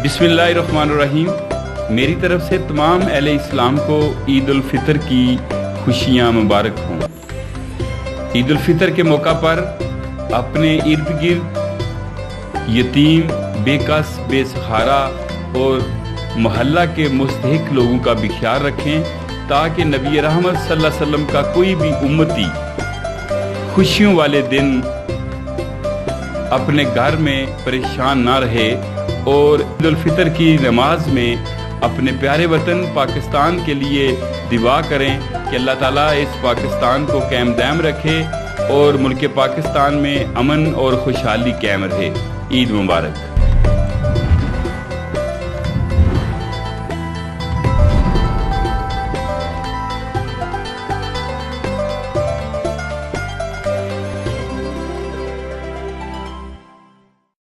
बिस्मिल्लाहिर्रहमानिर्रहीम। मेरी तरफ से तमाम अहले इस्लाम को ईद उल फितर की खुशियाँ मुबारक हों। ईद उल फितर के मौका पर अपने इर्द गिर्द यतीम, बेकस, बेसहारा और मोहल्ला के मुस्तहिक लोगों का भी ख्याल रखें, ताकि नबी रहमत सल्लल्लाहु अलैहि वसल्लम का कोई भी उम्मती खुशियों वाले दिन अपने घर में परेशान ना रहे। और ईद उल फितर की नमाज में अपने प्यारे वतन पाकिस्तान के लिए दुआ करें कि अल्लाह ताला इस पाकिस्तान को कायम दायम रखे और मुल्क पाकिस्तान में अमन और खुशहाली कायम रहे। ईद मुबारक।